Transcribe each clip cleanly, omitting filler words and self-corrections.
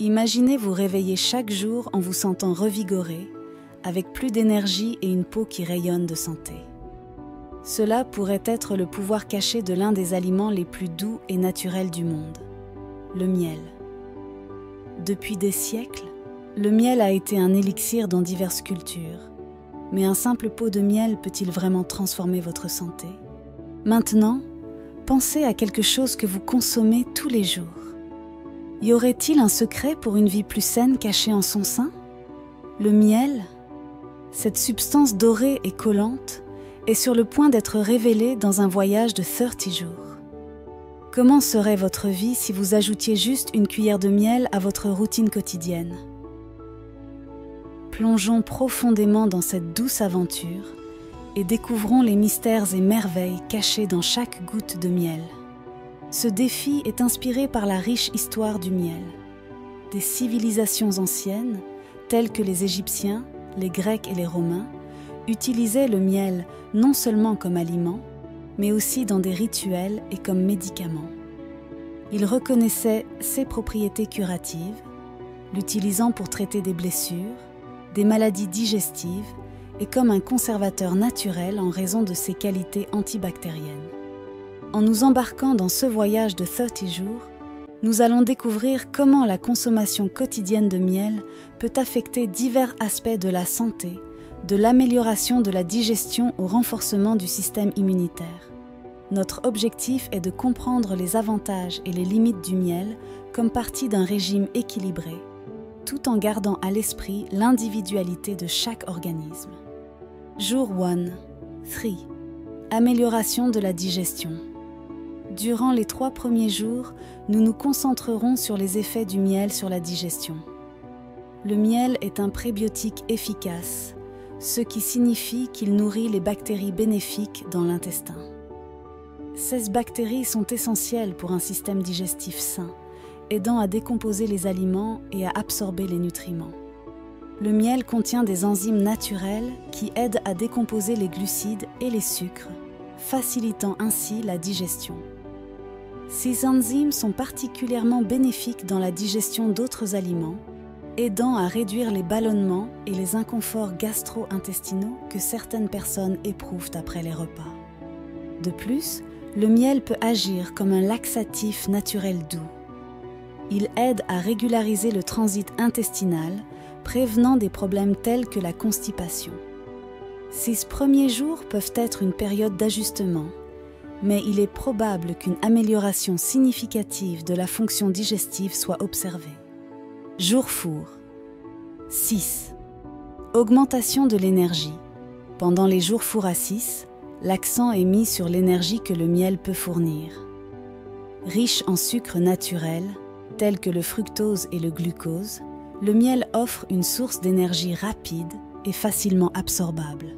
Imaginez vous réveiller chaque jour en vous sentant revigoré, avec plus d'énergie et une peau qui rayonne de santé. Cela pourrait être le pouvoir caché de l'un des aliments les plus doux et naturels du monde, le miel. Depuis des siècles, le miel a été un élixir dans diverses cultures. Mais un simple pot de miel peut-il vraiment transformer votre santé? Maintenant, pensez à quelque chose que vous consommez tous les jours. Y aurait-il un secret pour une vie plus saine cachée en son sein? Le miel, cette substance dorée et collante, est sur le point d'être révélée dans un voyage de 30 jours. Comment serait votre vie si vous ajoutiez juste une cuillère de miel à votre routine quotidienne? Plongeons profondément dans cette douce aventure et découvrons les mystères et merveilles cachés dans chaque goutte de miel. Ce défi est inspiré par la riche histoire du miel. Des civilisations anciennes, telles que les Égyptiens, les Grecs et les Romains, utilisaient le miel non seulement comme aliment, mais aussi dans des rituels et comme médicament. Ils reconnaissaient ses propriétés curatives, l'utilisant pour traiter des blessures, des maladies digestives et comme un conservateur naturel en raison de ses qualités antibactériennes. En nous embarquant dans ce voyage de 30 jours, nous allons découvrir comment la consommation quotidienne de miel peut affecter divers aspects de la santé, de l'amélioration de la digestion au renforcement du système immunitaire. Notre objectif est de comprendre les avantages et les limites du miel comme partie d'un régime équilibré, tout en gardant à l'esprit l'individualité de chaque organisme. Jour 1. 3. Amélioration de la digestion. Durant les 3 premiers jours, nous nous concentrerons sur les effets du miel sur la digestion. Le miel est un prébiotique efficace, ce qui signifie qu'il nourrit les bactéries bénéfiques dans l'intestin. Ces bactéries sont essentielles pour un système digestif sain, aidant à décomposer les aliments et à absorber les nutriments. Le miel contient des enzymes naturelles qui aident à décomposer les glucides et les sucres, facilitant ainsi la digestion. Ces enzymes sont particulièrement bénéfiques dans la digestion d'autres aliments, aidant à réduire les ballonnements et les inconforts gastro-intestinaux que certaines personnes éprouvent après les repas. De plus, le miel peut agir comme un laxatif naturel doux. Il aide à régulariser le transit intestinal, prévenant des problèmes tels que la constipation. Ces premiers jours peuvent être une période d'ajustement, mais il est probable qu'une amélioration significative de la fonction digestive soit observée. Jour four. 6. Augmentation de l'énergie. Pendant les jours four à 6, l'accent est mis sur l'énergie que le miel peut fournir. Riche en sucres naturels, tels que le fructose et le glucose, le miel offre une source d'énergie rapide et facilement absorbable.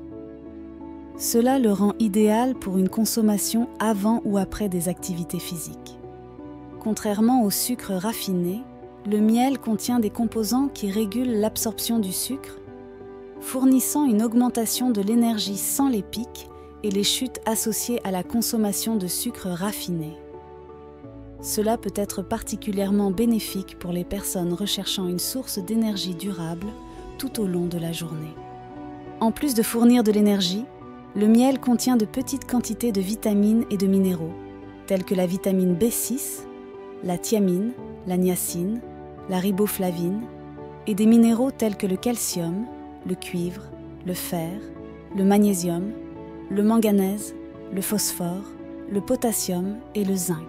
Cela le rend idéal pour une consommation avant ou après des activités physiques. Contrairement au sucre raffiné, le miel contient des composants qui régulent l'absorption du sucre, fournissant une augmentation de l'énergie sans les pics et les chutes associées à la consommation de sucre raffiné. Cela peut être particulièrement bénéfique pour les personnes recherchant une source d'énergie durable tout au long de la journée. En plus de fournir de l'énergie, le miel contient de petites quantités de vitamines et de minéraux, tels que la vitamine B6, la thiamine, la niacine, la riboflavine, et des minéraux tels que le calcium, le cuivre, le fer, le magnésium, le manganèse, le phosphore, le potassium et le zinc.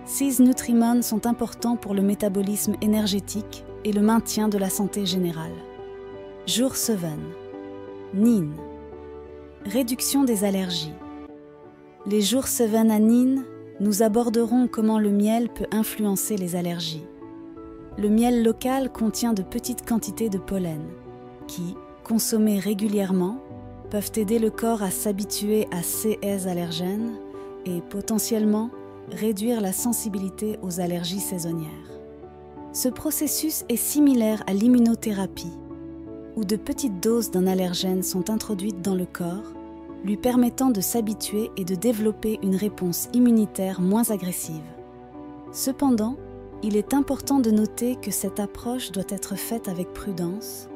Ces nutriments sont importants pour le métabolisme énergétique et le maintien de la santé générale. Jour 7. Nin. Réduction des allergies. Les jours 7 à Nin, nous aborderons comment le miel peut influencer les allergies. Le miel local contient de petites quantités de pollen qui, consommés régulièrement, peuvent aider le corps à s'habituer à ces allergènes et potentiellement réduire la sensibilité aux allergies saisonnières. Ce processus est similaire à l'immunothérapie, où de petites doses d'un allergène sont introduites dans le corps, lui permettant de s'habituer et de développer une réponse immunitaire moins agressive. Cependant, Il est important de noter que cette approche doit être faite avec prudence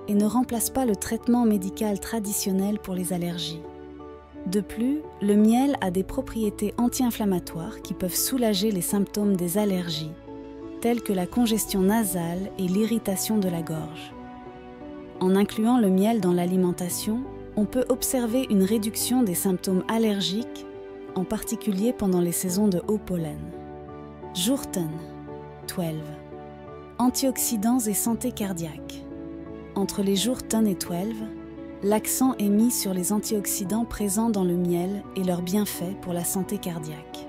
et ne remplace pas le traitement médical traditionnel pour les allergies. De plus, le miel a des propriétés anti-inflammatoires qui peuvent soulager les symptômes des allergies, telles que la congestion nasale et l'irritation de la gorge. En incluant le miel dans l'alimentation, on peut observer une réduction des symptômes allergiques, en particulier pendant les saisons de haut pollen. Jour 10, 12. Antioxydants et santé cardiaque. Entre les jours 10 et 12, l'accent est mis sur les antioxydants présents dans le miel et leurs bienfaits pour la santé cardiaque.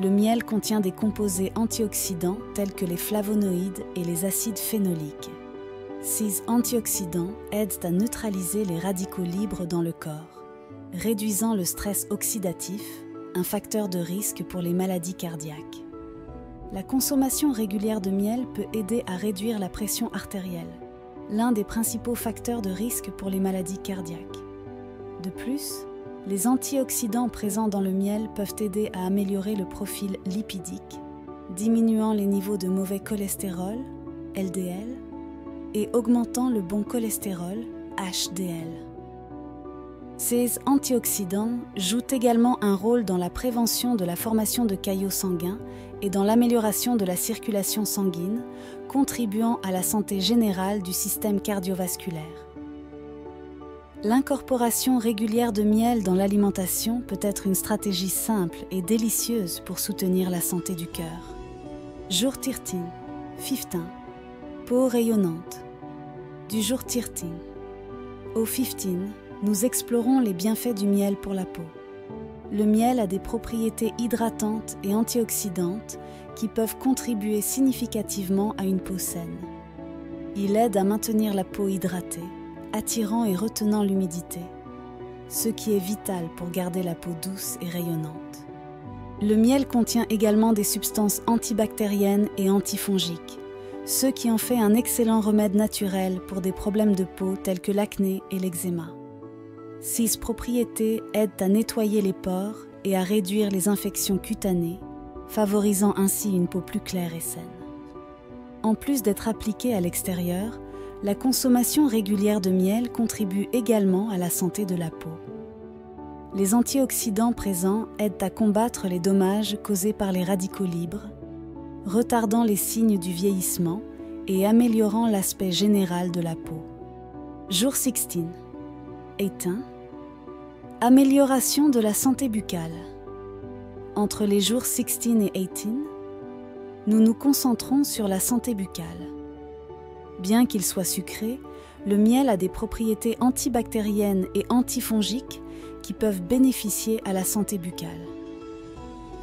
Le miel contient des composés antioxydants tels que les flavonoïdes et les acides phénoliques. Ces antioxydants aident à neutraliser les radicaux libres dans le corps, réduisant le stress oxydatif, un facteur de risque pour les maladies cardiaques. La consommation régulière de miel peut aider à réduire la pression artérielle, l'un des principaux facteurs de risque pour les maladies cardiaques. De plus, les antioxydants présents dans le miel peuvent aider à améliorer le profil lipidique, diminuant les niveaux de mauvais cholestérol, LDL, et augmentant le bon cholestérol, HDL. Ces antioxydants jouent également un rôle dans la prévention de la formation de caillots sanguins et dans l'amélioration de la circulation sanguine, contribuant à la santé générale du système cardiovasculaire. L'incorporation régulière de miel dans l'alimentation peut être une stratégie simple et délicieuse pour soutenir la santé du cœur. Jour 13, 15. Peau rayonnante. Du jour 13 au 15, nous explorons les bienfaits du miel pour la peau. Le miel a des propriétés hydratantes et antioxydantes qui peuvent contribuer significativement à une peau saine. Il aide à maintenir la peau hydratée, attirant et retenant l'humidité, ce qui est vital pour garder la peau douce et rayonnante. Le miel contient également des substances antibactériennes et antifongiques, ce qui en fait un excellent remède naturel pour des problèmes de peau tels que l'acné et l'eczéma. Ces propriétés aident à nettoyer les pores et à réduire les infections cutanées, favorisant ainsi une peau plus claire et saine. En plus d'être appliquée à l'extérieur, la consommation régulière de miel contribue également à la santé de la peau. Les antioxydants présents aident à combattre les dommages causés par les radicaux libres, retardant les signes du vieillissement et améliorant l'aspect général de la peau. Jour 16, 18. Amélioration de la santé buccale. Entre les jours 16 et 18, nous nous concentrons sur la santé buccale. Bien qu'il soit sucré, le miel a des propriétés antibactériennes et antifongiques qui peuvent bénéficier à la santé buccale.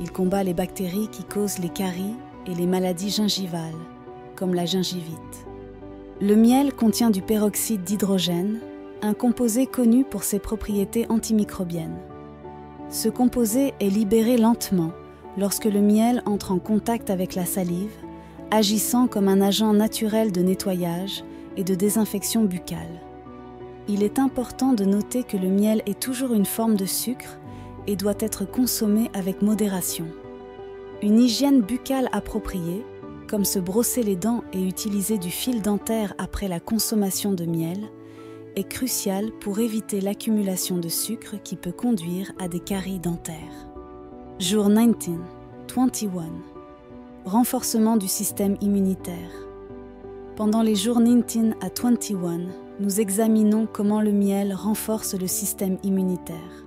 Il combat les bactéries qui causent les caries et les maladies gingivales, comme la gingivite. Le miel contient du peroxyde d'hydrogène, un composé connu pour ses propriétés antimicrobiennes. Ce composé est libéré lentement lorsque le miel entre en contact avec la salive, agissant comme un agent naturel de nettoyage et de désinfection buccale. Il est important de noter que le miel est toujours une forme de sucre et doit être consommé avec modération. Une hygiène buccale appropriée, comme se brosser les dents et utiliser du fil dentaire après la consommation de miel, est cruciale pour éviter l'accumulation de sucre qui peut conduire à des caries dentaires. Jour 19, 21. Renforcement du système immunitaire. Pendant les jours 19 à 21, nous examinons comment le miel renforce le système immunitaire.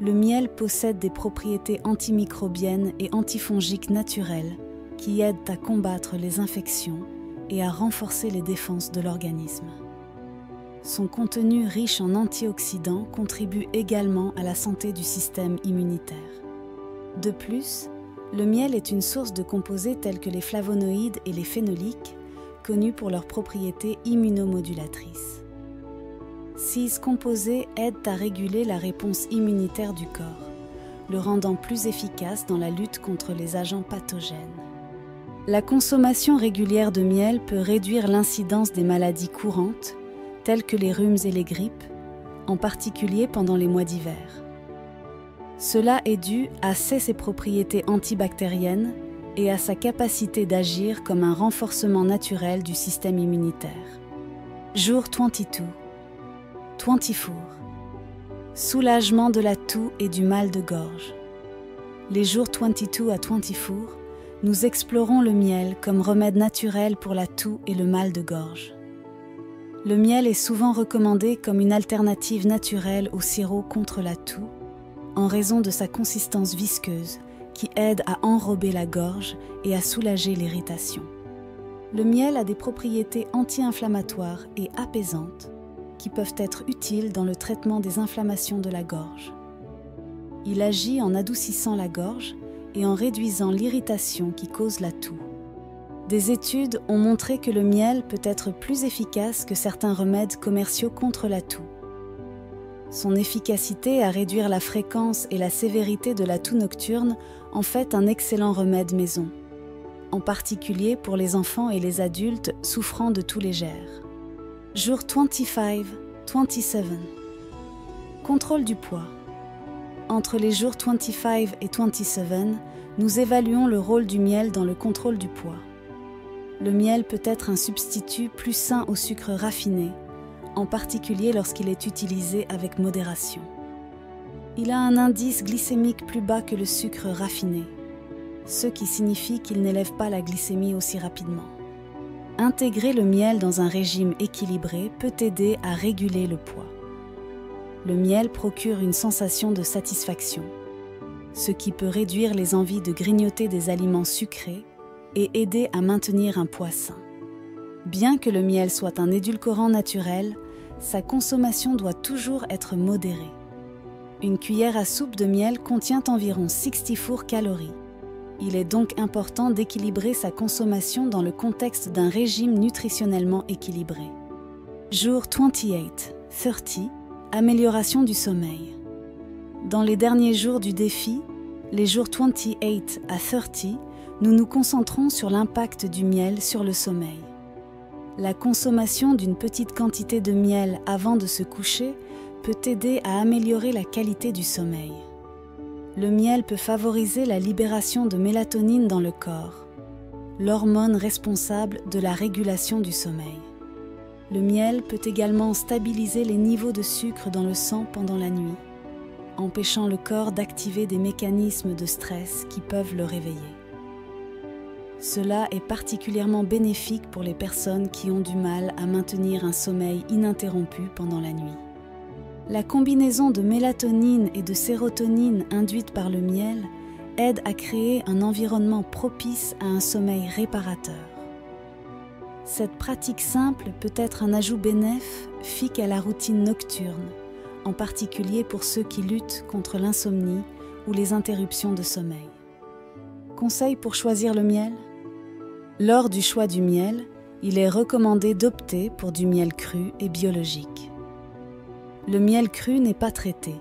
Le miel possède des propriétés antimicrobiennes et antifongiques naturelles qui aident à combattre les infections et à renforcer les défenses de l'organisme. Son contenu riche en antioxydants contribue également à la santé du système immunitaire. De plus, le miel est une source de composés tels que les flavonoïdes et les phénoliques, connus pour leurs propriétés immunomodulatrices. Ces composés aident à réguler la réponse immunitaire du corps, le rendant plus efficace dans la lutte contre les agents pathogènes. La consommation régulière de miel peut réduire l'incidence des maladies courantes, telles que les rhumes et les grippes, en particulier pendant les mois d'hiver. Cela est dû à ses propriétés antibactériennes et à sa capacité d'agir comme un renforcement naturel du système immunitaire. Jour 22. 24. Soulagement de la toux et du mal de gorge. Les jours 22 à 24, nous explorons le miel comme remède naturel pour la toux et le mal de gorge. Le miel est souvent recommandé comme une alternative naturelle au sirop contre la toux, en raison de sa consistance visqueuse qui aide à enrober la gorge et à soulager l'irritation. Le miel a des propriétés anti-inflammatoires et apaisantes qui peuvent être utiles dans le traitement des inflammations de la gorge. Il agit en adoucissant la gorge et en réduisant l'irritation qui cause la toux. Des études ont montré que le miel peut être plus efficace que certains remèdes commerciaux contre la toux. Son efficacité à réduire la fréquence et la sévérité de la toux nocturne en fait un excellent remède maison, en particulier pour les enfants et les adultes souffrant de toux légère. Jour 25, 27. Contrôle du poids. Entre les jours 25 et 27, nous évaluons le rôle du miel dans le contrôle du poids. Le miel peut être un substitut plus sain au sucre raffiné, en particulier lorsqu'il est utilisé avec modération. Il a un indice glycémique plus bas que le sucre raffiné, ce qui signifie qu'il n'élève pas la glycémie aussi rapidement. Intégrer le miel dans un régime équilibré peut aider à réguler le poids. Le miel procure une sensation de satisfaction, ce qui peut réduire les envies de grignoter des aliments sucrés et aider à maintenir un poids sain. Bien que le miel soit un édulcorant naturel, sa consommation doit toujours être modérée. Une cuillère à soupe de miel contient environ 64 calories. Il est donc important d'équilibrer sa consommation dans le contexte d'un régime nutritionnellement équilibré. Jour 28, 30, amélioration du sommeil. Dans les derniers jours du défi, les jours 28 à 30, nous nous concentrons sur l'impact du miel sur le sommeil. La consommation d'une petite quantité de miel avant de se coucher peut aider à améliorer la qualité du sommeil. Le miel peut favoriser la libération de mélatonine dans le corps, l'hormone responsable de la régulation du sommeil. Le miel peut également stabiliser les niveaux de sucre dans le sang pendant la nuit, empêchant le corps d'activer des mécanismes de stress qui peuvent le réveiller. Cela est particulièrement bénéfique pour les personnes qui ont du mal à maintenir un sommeil ininterrompu pendant la nuit. La combinaison de mélatonine et de sérotonine induite par le miel aide à créer un environnement propice à un sommeil réparateur. Cette pratique simple peut être un ajout bénéfique à la routine nocturne, en particulier pour ceux qui luttent contre l'insomnie ou les interruptions de sommeil. Conseils pour choisir le miel ? Lors du choix du miel, il est recommandé d'opter pour du miel cru et biologique. Le miel cru n'est pas traité,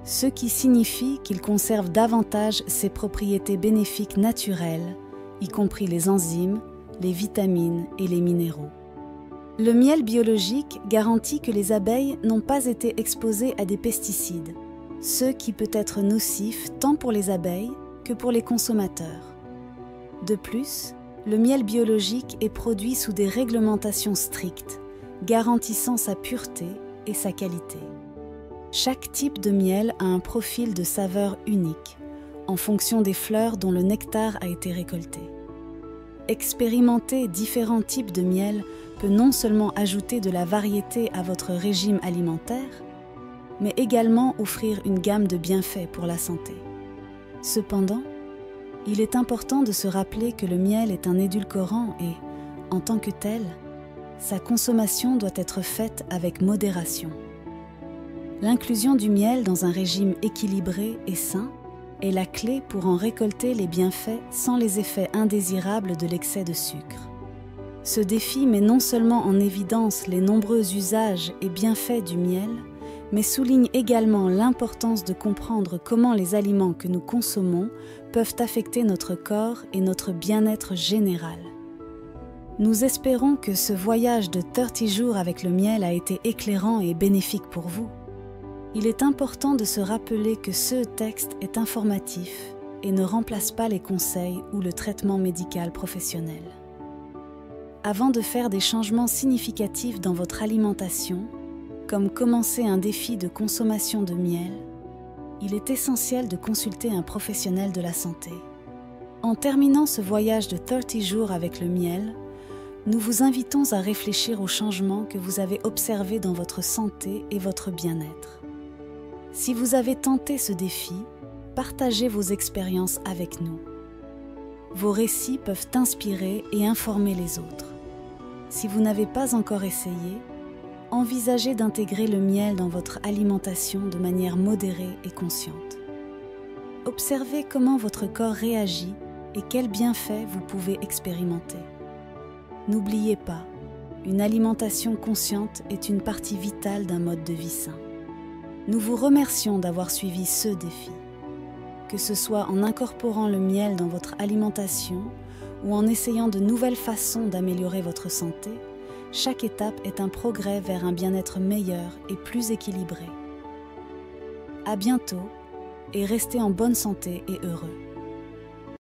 ce qui signifie qu'il conserve davantage ses propriétés bénéfiques naturelles, y compris les enzymes, les vitamines et les minéraux. Le miel biologique garantit que les abeilles n'ont pas été exposées à des pesticides, ce qui peut être nocif tant pour les abeilles que pour les consommateurs. De plus, le miel biologique est produit sous des réglementations strictes, garantissant sa pureté et sa qualité. Chaque type de miel a un profil de saveur unique, en fonction des fleurs dont le nectar a été récolté. Expérimenter différents types de miel peut non seulement ajouter de la variété à votre régime alimentaire, mais également offrir une gamme de bienfaits pour la santé. Cependant, il est important de se rappeler que le miel est un édulcorant et, en tant que tel, sa consommation doit être faite avec modération. L'inclusion du miel dans un régime équilibré et sain est la clé pour en récolter les bienfaits sans les effets indésirables de l'excès de sucre. Ce défi met non seulement en évidence les nombreux usages et bienfaits du miel, mais souligne également l'importance de comprendre comment les aliments que nous consommons peuvent affecter notre corps et notre bien-être général. Nous espérons que ce voyage de 30 jours avec le miel a été éclairant et bénéfique pour vous. Il est important de se rappeler que ce texte est informatif et ne remplace pas les conseils ou le traitement médical professionnel. Avant de faire des changements significatifs dans votre alimentation, comme commencer un défi de consommation de miel, il est essentiel de consulter un professionnel de la santé. En terminant ce voyage de 30 jours avec le miel, nous vous invitons à réfléchir aux changements que vous avez observés dans votre santé et votre bien-être. Si vous avez tenté ce défi, partagez vos expériences avec nous. Vos récits peuvent inspirer et informer les autres. Si vous n'avez pas encore essayé, envisagez d'intégrer le miel dans votre alimentation de manière modérée et consciente. Observez comment votre corps réagit et quels bienfaits vous pouvez expérimenter. N'oubliez pas, une alimentation consciente est une partie vitale d'un mode de vie sain. Nous vous remercions d'avoir suivi ce défi. Que ce soit en incorporant le miel dans votre alimentation ou en essayant de nouvelles façons d'améliorer votre santé, chaque étape est un progrès vers un bien-être meilleur et plus équilibré. À bientôt et restez en bonne santé et heureux.